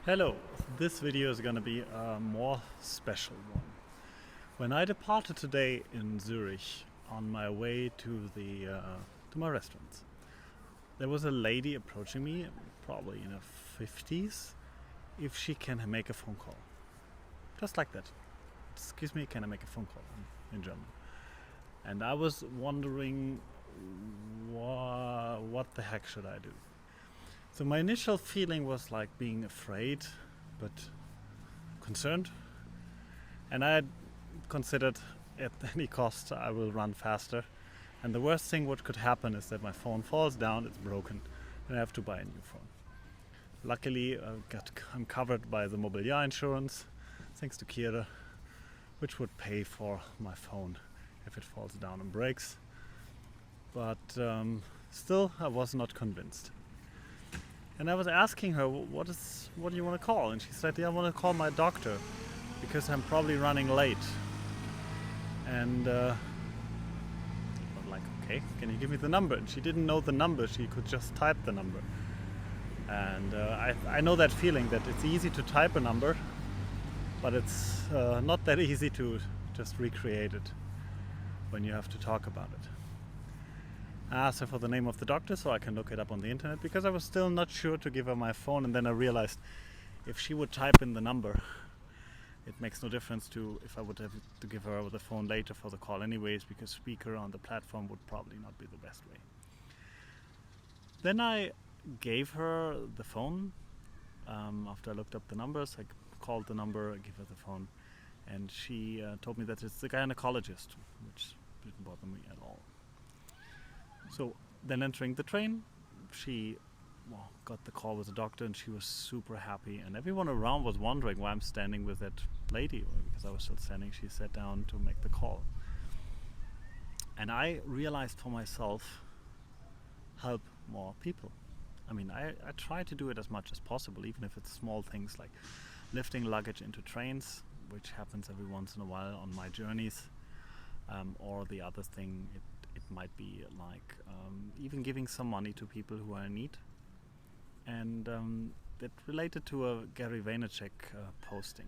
Hello, this video is going to be a more special one. When I departed today in Zurich on my way to my restaurant, there was a lady approaching me, probably in her 50s, if she can make a phone call. Just like that. Excuse me, can I make a phone call in German? And I was wondering what the heck should I do? So my initial feeling was like being afraid, but concerned. And I had considered at any cost I will run faster. And the worst thing what could happen is that my phone falls down, it's broken, and I have to buy a new phone. Luckily, I'm covered by the Mobiliar insurance, thanks to Kira, which would pay for my phone if it falls down and breaks. But still, I was not convinced. And I was asking her, what do you want to call? And she said, I want to call my doctor because I'm probably running late. And I was like, okay, can you give me the number? And she didn't know the number, she could just type the number. And I know that feeling that it's easy to type a number, but it's not that easy to just recreate it when you have to talk about it. I asked her for the name of the doctor so I can look it up on the internet because I was still not sure to give her my phone, and then I realized if she would type in the number, it makes no difference to if I would have to give her the phone later for the call anyways, because speaker on the platform would probably not be the best way. Then I gave her the phone. After I looked up the numbers, I called the number, I gave her the phone, and she told me that it's the gynecologist, which didn't bother me at all. So then entering the train, she got the call with the doctor, and she was super happy, and everyone around was wondering why I'm standing with that lady, because I was still standing. She sat down to make the call, and I realized for myself, help more people. I mean, I try to do it as much as possible, even if it's small things like lifting luggage into trains, which happens every once in a while on my journeys, or the other thing, it might be like even giving some money to people who are in need. And that related to a Gary Vaynerchuk posting.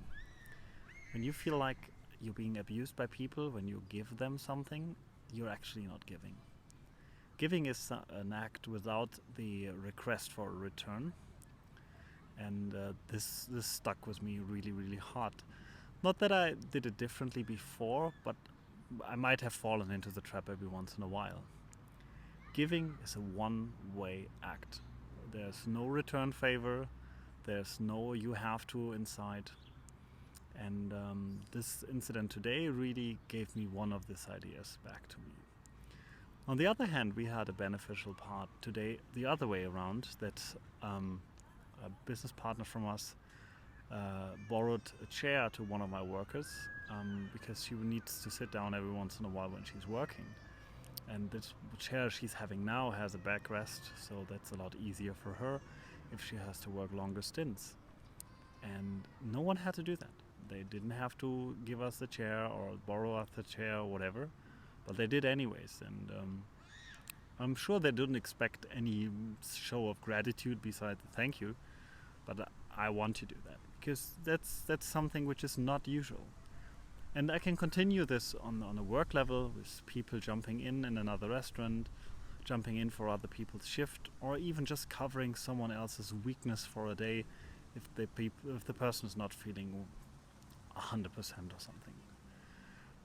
When you feel like you're being abused by people, when you give them something, you're actually not giving. Giving is an act without the request for a return. And this stuck with me really, really hard. Not that I did it differently before, but I might have fallen into the trap every once in a while. Giving is a one-way act. There's no return favor, there's no you have to inside. And this incident today really gave me one of these ideas back to me. On the other hand, we had a beneficial part today the other way around, that a business partner from us borrowed a chair to one of my workers because she needs to sit down every once in a while when she's working. And this chair she's having now has a backrest, so that's a lot easier for her if she has to work longer stints. And no one had to do that. They didn't have to give us the chair or borrow us the chair or whatever, but they did anyways. And I'm sure they didn't expect any show of gratitude besides the thank you, but I want to do that because that's something which is not usual. And I can continue this on a work level with people jumping in another restaurant, jumping in for other people's shift, or even just covering someone else's weakness for a day if the person is not feeling 100% or something.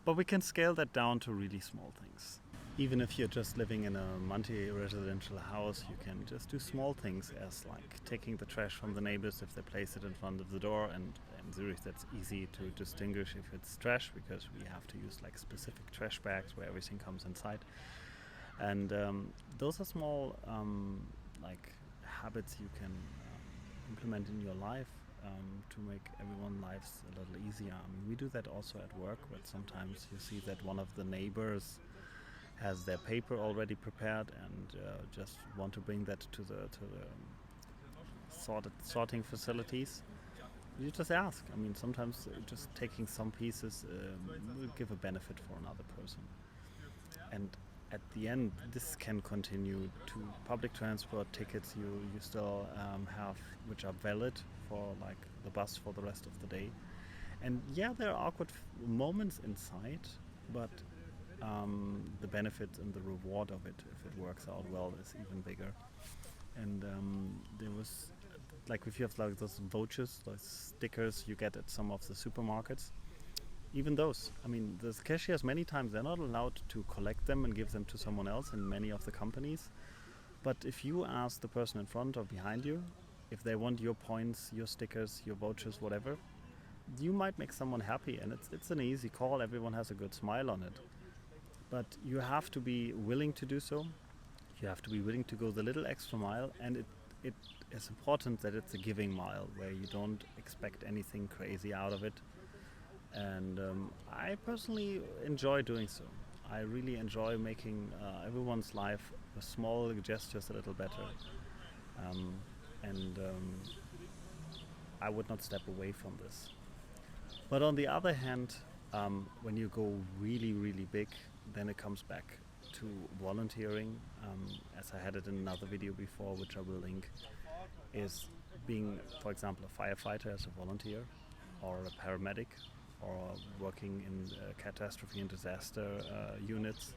But we can scale that down to really small things. Even if you're just living in a multi-residential house, you can just do small things as like taking the trash from the neighbors if they place it in front of the door. And in Zurich that's easy to distinguish if it's trash, because we have to use like specific trash bags where everything comes inside. And those are small like habits you can implement in your life to make everyone's lives a little easier. I mean, we do that also at work, where sometimes you see that one of the neighbors has their paper already prepared and just want to bring that to the sorting facilities. You just ask. I mean, sometimes just taking some pieces will give a benefit for another person. And at the end, this can continue to public transport tickets you still have, which are valid for like the bus for the rest of the day. And yeah, there are awkward moments inside, but the benefit and the reward of it, if it works out well, is even bigger. And there was like if you have like those vouchers, those stickers you get at some of the supermarkets, even those. I mean, the cashiers many times they're not allowed to collect them and give them to someone else in many of the companies. But if you ask the person in front or behind you if they want your points, your stickers, your vouchers, whatever, you might make someone happy, and it's an easy call. Everyone has a good smile on it. But you have to be willing to do so. You have to be willing to go the little extra mile, and it is important that it's a giving mile where you don't expect anything crazy out of it. And I personally enjoy doing so. I really enjoy making everyone's life with small gestures a little better. And I would not step away from this. But on the other hand, when you go really, really big, then it comes back to volunteering, as I had it in another video before, which I will link, is being, for example, a firefighter as a volunteer, or a paramedic, or working in catastrophe and disaster units,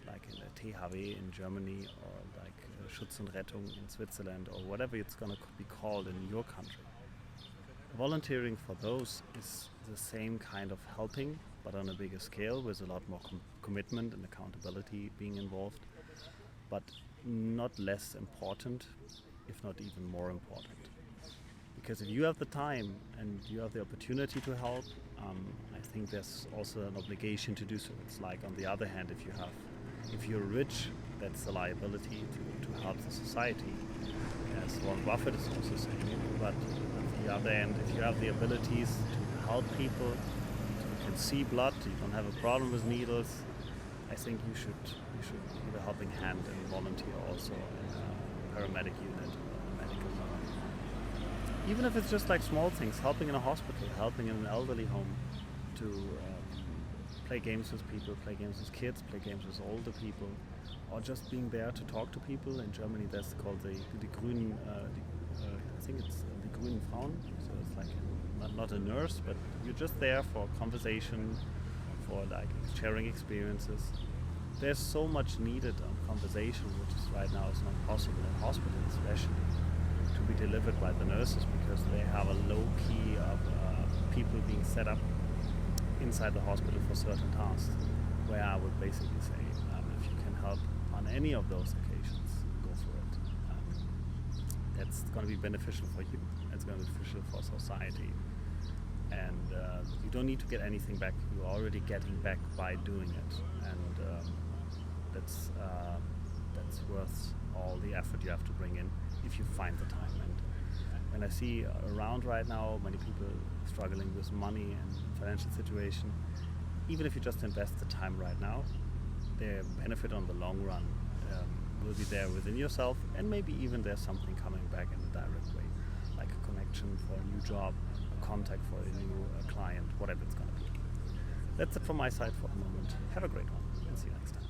like in the THW in Germany, or like Schutz und Rettung in Switzerland, or whatever it's going to be called in your country. Volunteering for those is the same kind of helping, but on a bigger scale, with a lot more commitment and accountability being involved, but not less important, if not even more important. Because if you have the time and you have the opportunity to help, I think there's also an obligation to do so. It's like, on the other hand, if you're rich, that's a liability to help the society, as Warren Buffett is also saying. But on the other end, if you have the abilities to help people, you can see blood, you don't have a problem with needles, I think you should give a helping hand and volunteer also in a paramedic unit or a medical unit. Even if it's just like small things, helping in a hospital, helping in an elderly home, to play games with people, play games with kids, play games with older people, or just being there to talk to people. In Germany that's called the Grünen, I think it's the Grünen Frauen, so it's like not a nurse, but you're just there for conversation, for like sharing experiences. There's so much needed on conversation, which is right now is not possible in hospitals, especially to be delivered by the nurses, because they have a low key of people being set up inside the hospital for certain tasks, where I would basically say, if you can help on any of those occasions, go for it. That's going to be beneficial for you. It's going to be beneficial for society. And you don't need to get anything back. You're already getting back by doing it. And that's worth all the effort you have to bring in if you find the time. And when I see around right now many people struggling with money and financial situation, even if you just invest the time right now, the benefit on the long run will be there within yourself, and maybe even there's something coming back in a direct way, like a connection for a new job, a contact for a new client, whatever it's going to be. That's it from my side for the moment. Have a great one, and see you next time.